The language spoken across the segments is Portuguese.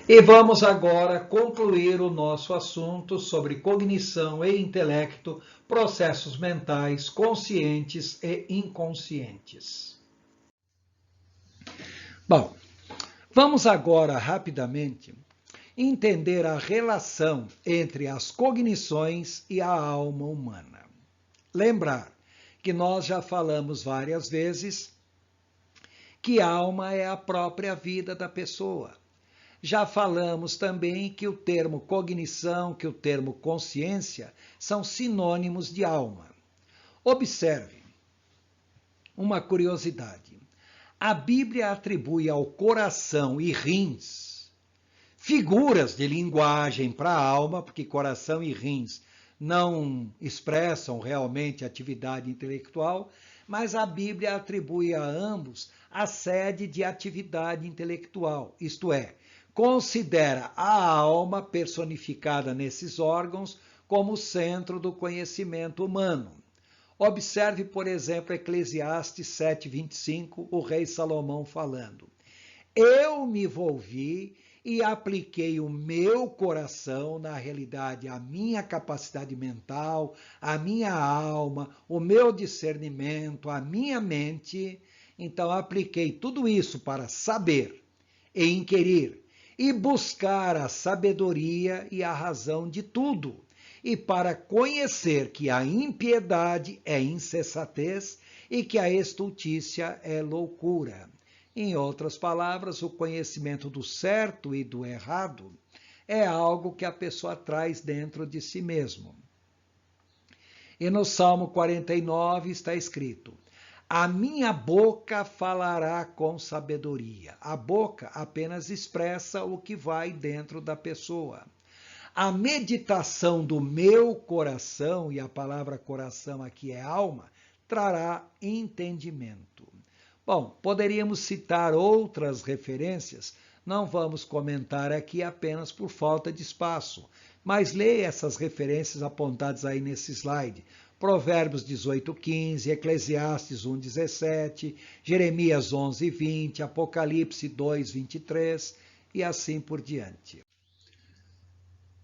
E vamos agora concluir o nosso assunto sobre cognição e intelecto, processos mentais conscientes e inconscientes. Bom, vamos agora rapidamente entender a relação entre as cognições e a alma humana. Lembrar que nós já falamos várias vezes que a alma é a própria vida da pessoa. Já falamos também que o termo cognição, que o termo consciência são sinônimos de alma. Observe uma curiosidade. A Bíblia atribui ao coração e rins figuras de linguagem para a alma, porque coração e rins não expressam realmente atividade intelectual, mas a Bíblia atribui a ambos a sede de atividade intelectual, isto é, considera a alma personificada nesses órgãos como o centro do conhecimento humano. Observe, por exemplo, Eclesiastes 7:25, o rei Salomão falando: Eu me volvi e apliquei o meu coração, na realidade, a minha capacidade mental, a minha alma, o meu discernimento, a minha mente. Então, apliquei tudo isso para saber e inquirir e buscar a sabedoria e a razão de tudo, e para conhecer que a impiedade é insensatez e que a estultícia é loucura. Em outras palavras, o conhecimento do certo e do errado é algo que a pessoa traz dentro de si mesmo. E no Salmo 49 está escrito: A minha boca falará com sabedoria. A boca apenas expressa o que vai dentro da pessoa. A meditação do meu coração, e a palavra coração aqui é alma, trará entendimento. Bom, poderíamos citar outras referências, não vamos comentar aqui apenas por falta de espaço, mas leia essas referências apontadas aí nesse slide. Provérbios 18:15, Eclesiastes 1:17, Jeremias 11:20, Apocalipse 2:23 e assim por diante.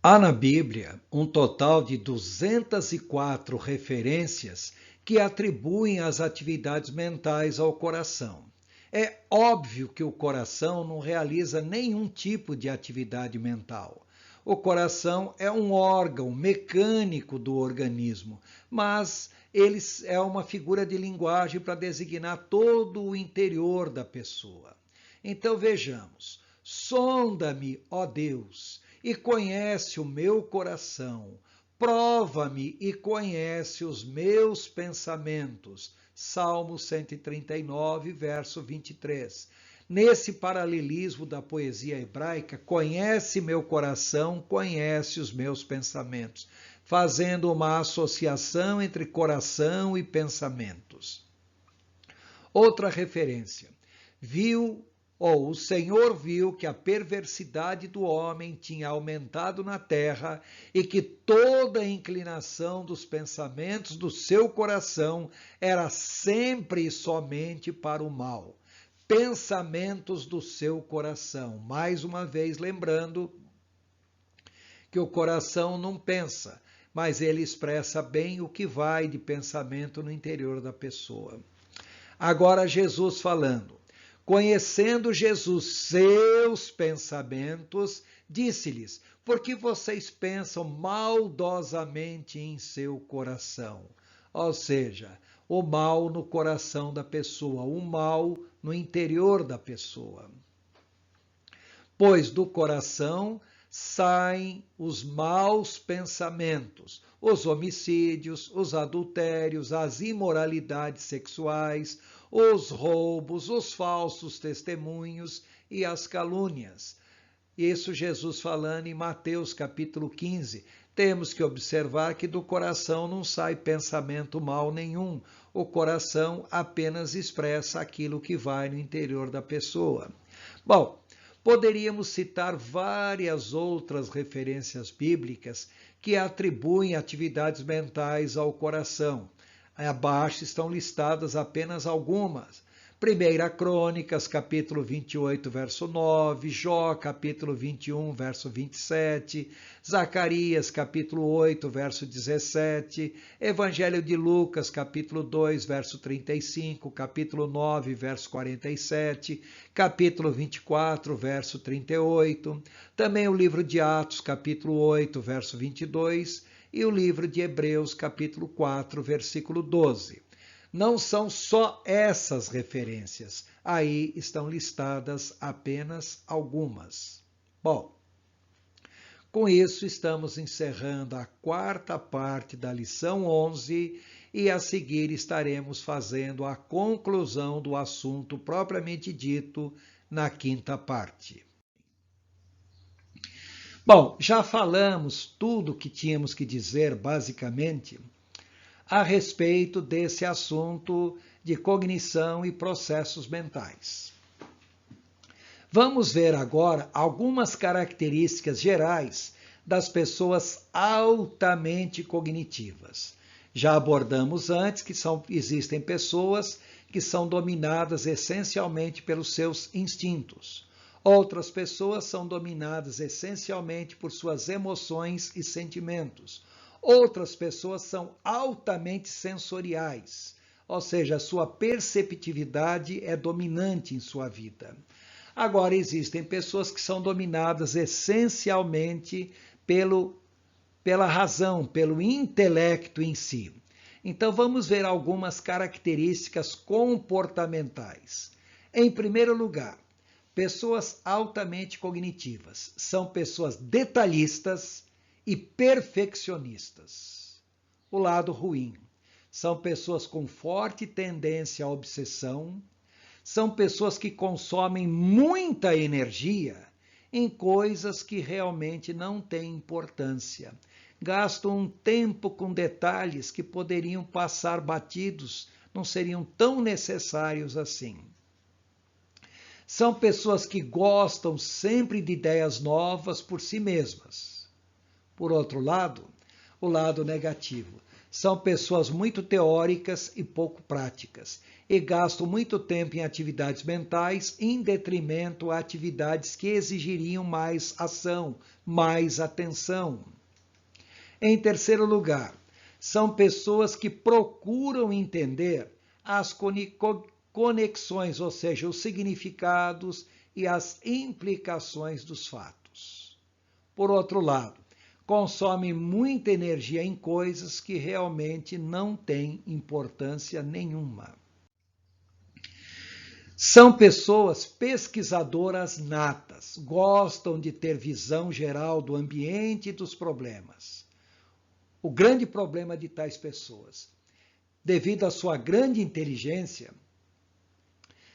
Há na Bíblia um total de 204 referências que atribuem as atividades mentais ao coração. É óbvio que o coração não realiza nenhum tipo de atividade mental. O coração é um órgão mecânico do organismo, mas ele é uma figura de linguagem para designar todo o interior da pessoa. Então vejamos: sonda-me, ó Deus, e conhece o meu coração. Prova-me e conhece os meus pensamentos. Salmo 139, verso 23. Nesse paralelismo da poesia hebraica, conhece meu coração, conhece os meus pensamentos, fazendo uma associação entre coração e pensamentos. Outra referência. O Senhor viu que a perversidade do homem tinha aumentado na terra e que toda a inclinação dos pensamentos do seu coração era sempre e somente para o mal. Pensamentos do seu coração. Mais uma vez lembrando que o coração não pensa, mas ele expressa bem o que vai de pensamento no interior da pessoa. Agora Jesus falando. Conhecendo Jesus seus pensamentos, disse-lhes: Por que vocês pensam maldosamente em seu coração? Ou seja, o mal no coração da pessoa, o mal no interior da pessoa. Pois do coração saem os maus pensamentos, os homicídios, os adultérios, as imoralidades sexuais, os roubos, os falsos testemunhos e as calúnias. Isso Jesus falando em Mateus capítulo 15. Temos que observar que do coração não sai pensamento mal nenhum. O coração apenas expressa aquilo que vai no interior da pessoa. Bom, poderíamos citar várias outras referências bíblicas que atribuem atividades mentais ao coração. Abaixo estão listadas apenas algumas, 1 Crônicas, capítulo 28, verso 9, Jó, capítulo 21, verso 27, Zacarias, capítulo 8, verso 17, Evangelho de Lucas, capítulo 2, verso 35, capítulo 9, verso 47, capítulo 24, verso 38, também o livro de Atos, capítulo 8, verso 22, e o livro de Hebreus, capítulo 4, versículo 12. Não são só essas referências, aí estão listadas apenas algumas. Bom, com isso estamos encerrando a quarta parte da lição 11 e a seguir estaremos fazendo a conclusão do assunto propriamente dito na quinta parte. Bom, já falamos tudo o que tínhamos que dizer, basicamente, a respeito desse assunto de cognição e processos mentais. Vamos ver agora algumas características gerais das pessoas altamente cognitivas. Já abordamos antes que existem pessoas que são dominadas essencialmente pelos seus instintos. Outras pessoas são dominadas essencialmente por suas emoções e sentimentos. Outras pessoas são altamente sensoriais, ou seja, a sua perceptividade é dominante em sua vida. Agora, existem pessoas que são dominadas essencialmente pela razão, pelo intelecto em si. Então, vamos ver algumas características comportamentais. Em primeiro lugar, pessoas altamente cognitivas são pessoas detalhistas e perfeccionistas. O lado ruim. São pessoas com forte tendência à obsessão, são pessoas que consomem muita energia em coisas que realmente não têm importância. Gastam um tempo com detalhes que poderiam passar batidos, não seriam tão necessários assim. São pessoas que gostam sempre de ideias novas por si mesmas. Por outro lado, o lado negativo. São pessoas muito teóricas e pouco práticas e gastam muito tempo em atividades mentais em detrimento a atividades que exigiriam mais ação, mais atenção. Em terceiro lugar, são pessoas que procuram entender as conexões, ou seja, os significados e as implicações dos fatos. Por outro lado, consomem muita energia em coisas que realmente não têm importância nenhuma. São pessoas pesquisadoras natas, gostam de ter visão geral do ambiente e dos problemas. O grande problema de tais pessoas, devido à sua grande inteligência,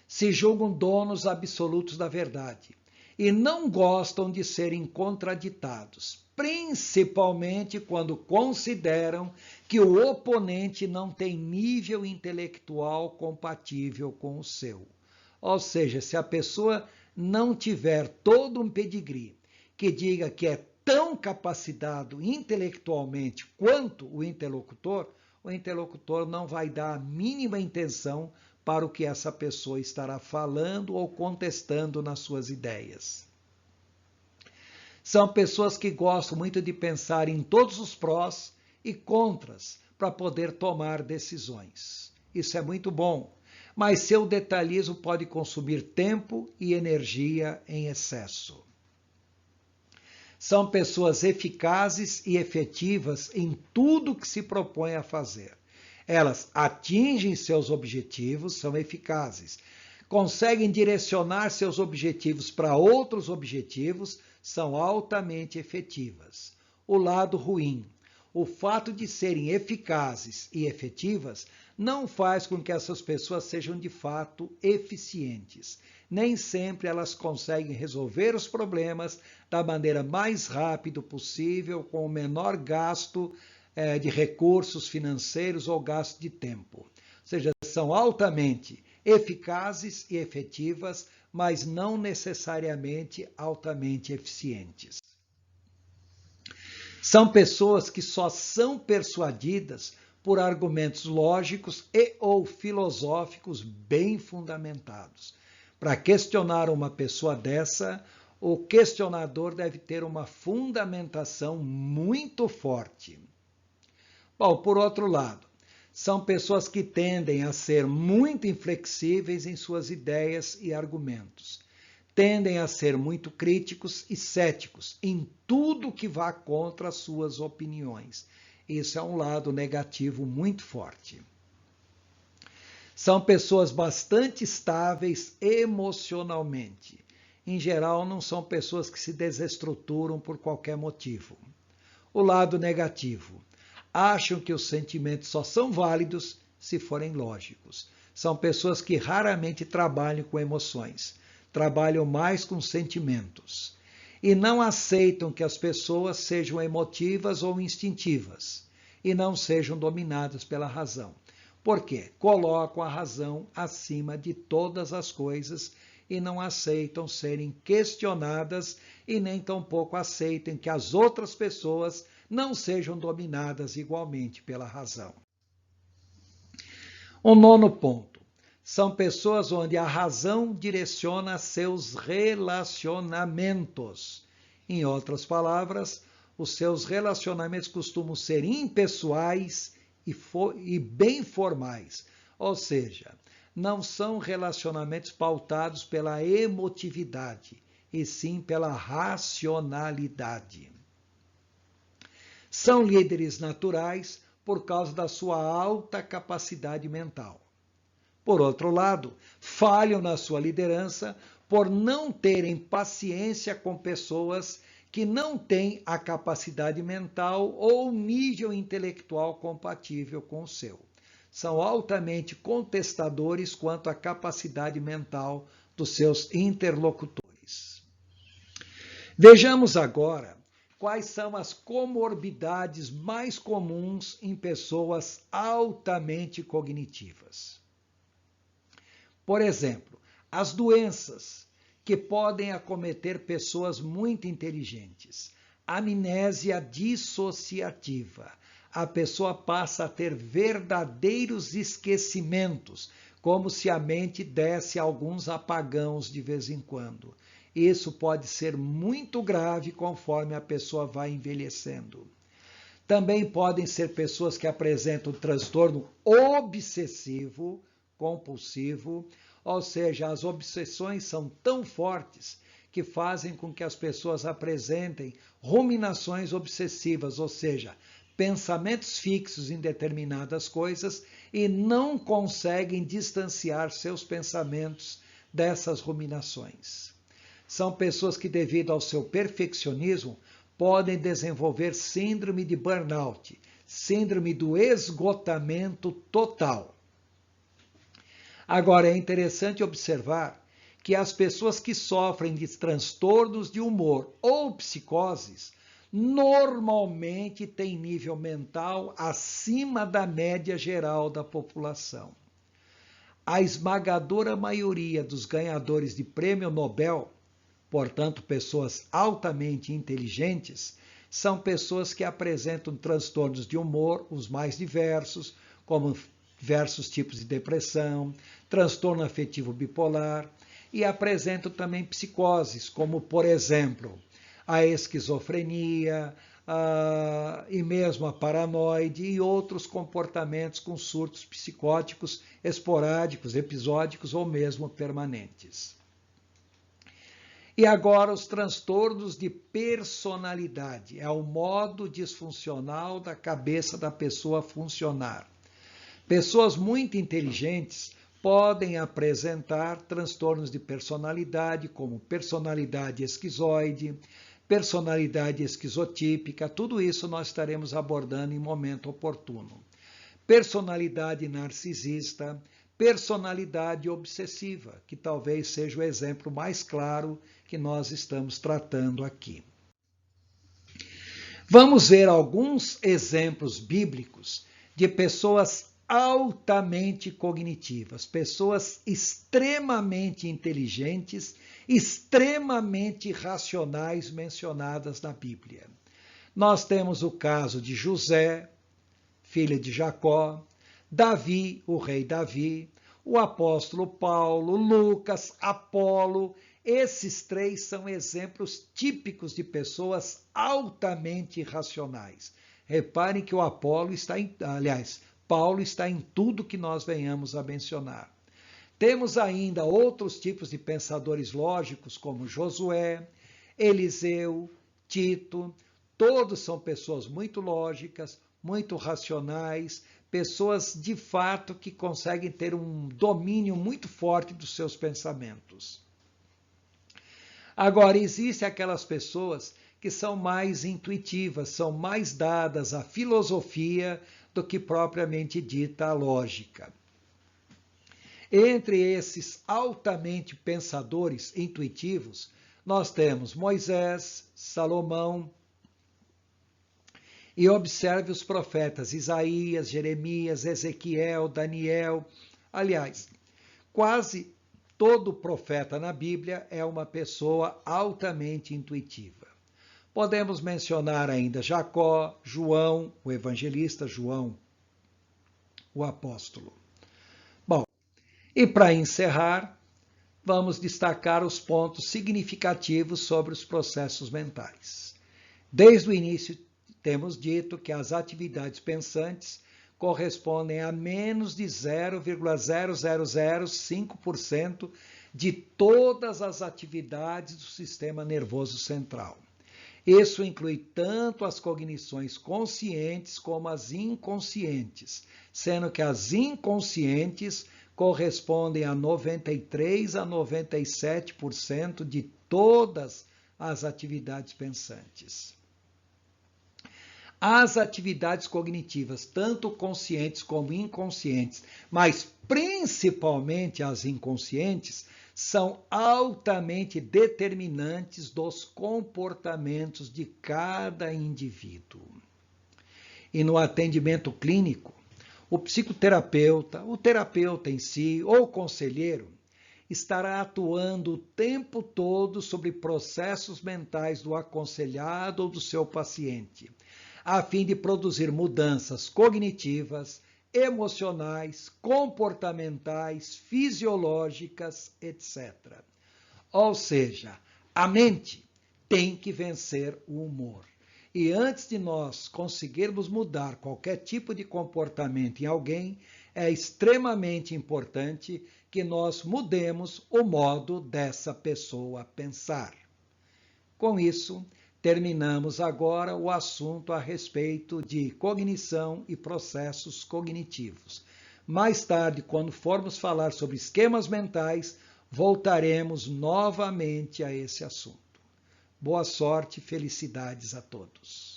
se julgam donos absolutos da verdade e não gostam de serem contraditados, principalmente quando consideram que o oponente não tem nível intelectual compatível com o seu. Ou seja, se a pessoa não tiver todo um pedigree que diga que é tão capacitado intelectualmente quanto o interlocutor não vai dar a mínima intenção para o que essa pessoa estará falando ou contestando nas suas ideias. São pessoas que gostam muito de pensar em todos os prós e contras para poder tomar decisões. Isso é muito bom, mas seu detalhismo pode consumir tempo e energia em excesso. São pessoas eficazes e efetivas em tudo que se propõe a fazer. Elas atingem seus objetivos, são eficazes. Conseguem direcionar seus objetivos para outros objetivos, são altamente efetivas. O lado ruim. O fato de serem eficazes e efetivas não faz com que essas pessoas sejam de fato eficientes. Nem sempre elas conseguem resolver os problemas da maneira mais rápida possível, com o menor gasto de recursos financeiros ou gasto de tempo. Ou seja, são altamente eficazes e efetivas, mas não necessariamente altamente eficientes. São pessoas que só são persuadidas por argumentos lógicos e ou filosóficos bem fundamentados. Para questionar uma pessoa dessa, o questionador deve ter uma fundamentação muito forte. Bom, por outro lado, são pessoas que tendem a ser muito inflexíveis em suas ideias e argumentos. Tendem a ser muito críticos e céticos em tudo que vá contra as suas opiniões. Isso é um lado negativo muito forte. São pessoas bastante estáveis emocionalmente. Em geral, não são pessoas que se desestruturam por qualquer motivo. O lado negativo. Acham que os sentimentos só são válidos se forem lógicos. São pessoas que raramente trabalham com emoções. Trabalham mais com sentimentos. E não aceitam que as pessoas sejam emotivas ou instintivas. E não sejam dominadas pela razão. Por quê? Colocam a razão acima de todas as coisas e não aceitam serem questionadas e nem tampouco aceitem que as outras pessoas não sejam dominadas igualmente pela razão. O nono ponto. São pessoas onde a razão direciona seus relacionamentos. Em outras palavras, os seus relacionamentos costumam ser impessoais e bem formais. Ou seja, não são relacionamentos pautados pela emotividade, e sim pela racionalidade. São líderes naturais por causa da sua alta capacidade mental. Por outro lado, falham na sua liderança por não terem paciência com pessoas que não têm a capacidade mental ou nível intelectual compatível com o seu. São altamente contestadores quanto à capacidade mental dos seus interlocutores. Vejamos agora quais são as comorbidades mais comuns em pessoas altamente cognitivas. Por exemplo, as doenças que podem acometer pessoas muito inteligentes. Amnésia dissociativa. A pessoa passa a ter verdadeiros esquecimentos, como se a mente desse alguns apagões de vez em quando. Isso pode ser muito grave conforme a pessoa vai envelhecendo. Também podem ser pessoas que apresentam transtorno obsessivo, compulsivo, ou seja, as obsessões são tão fortes que fazem com que as pessoas apresentem ruminações obsessivas, ou seja, pensamentos fixos em determinadas coisas e não conseguem distanciar seus pensamentos dessas ruminações. São pessoas que, devido ao seu perfeccionismo, podem desenvolver síndrome de burnout, síndrome do esgotamento total. Agora, é interessante observar que as pessoas que sofrem de transtornos de humor ou psicoses normalmente têm nível mental acima da média geral da população. A esmagadora maioria dos ganhadores de prêmio Nobel, portanto, pessoas altamente inteligentes, são pessoas que apresentam transtornos de humor, os mais diversos, como diversos tipos de depressão, transtorno afetivo bipolar, e apresentam também psicoses, como, por exemplo, a esquizofrenia, e mesmo a paranoide e outros comportamentos com surtos psicóticos esporádicos, episódicos ou mesmo permanentes. E agora os transtornos de personalidade, é o modo disfuncional da cabeça da pessoa funcionar. Pessoas muito inteligentes podem apresentar transtornos de personalidade, como personalidade esquizoide, personalidade esquizotípica, tudo isso nós estaremos abordando em momento oportuno. Personalidade narcisista, personalidade obsessiva, que talvez seja o exemplo mais claro que nós estamos tratando aqui. Vamos ver alguns exemplos bíblicos de pessoas altamente cognitivas, pessoas extremamente inteligentes, extremamente racionais mencionadas na Bíblia. Nós temos o caso de José, filha de Jacó, Davi, o rei Davi, o apóstolo Paulo, Lucas, Apolo. Esses três são exemplos típicos de pessoas altamente racionais. Reparem que o Paulo está em tudo que nós venhamos a mencionar. Temos ainda outros tipos de pensadores lógicos, como Josué, Eliseu, Tito. Todos são pessoas muito lógicas, muito racionais, pessoas de fato que conseguem ter um domínio muito forte dos seus pensamentos. Agora, existem aquelas pessoas que são mais intuitivas, são mais dadas à filosofia do que propriamente dita a lógica. Entre esses altamente pensadores intuitivos, nós temos Moisés, Salomão, e observe os profetas Isaías, Jeremias, Ezequiel, Daniel. Aliás, quase todo profeta na Bíblia é uma pessoa altamente intuitiva. Podemos mencionar ainda Jacó, João, o evangelista João, o apóstolo. Bom, e para encerrar, vamos destacar os pontos significativos sobre os processos mentais. Desde o início, temos dito que as atividades pensantes correspondem a menos de 0,0005% de todas as atividades do sistema nervoso central. Isso inclui tanto as cognições conscientes como as inconscientes, sendo que as inconscientes correspondem a 93 a 97% de todas as atividades pensantes. As atividades cognitivas, tanto conscientes como inconscientes, mas principalmente as inconscientes, são altamente determinantes dos comportamentos de cada indivíduo. E no atendimento clínico, o psicoterapeuta, o terapeuta em si ou o conselheiro estará atuando o tempo todo sobre processos mentais do aconselhado ou do seu paciente, a fim de produzir mudanças cognitivas, emocionais, comportamentais, fisiológicas, etc. Ou seja, a mente tem que vencer o humor. E antes de nós conseguirmos mudar qualquer tipo de comportamento em alguém, é extremamente importante que nós mudemos o modo dessa pessoa pensar. Com isso, terminamos agora o assunto a respeito de cognição e processos cognitivos. Mais tarde, quando formos falar sobre esquemas mentais, voltaremos novamente a esse assunto. Boa sorte e felicidades a todos.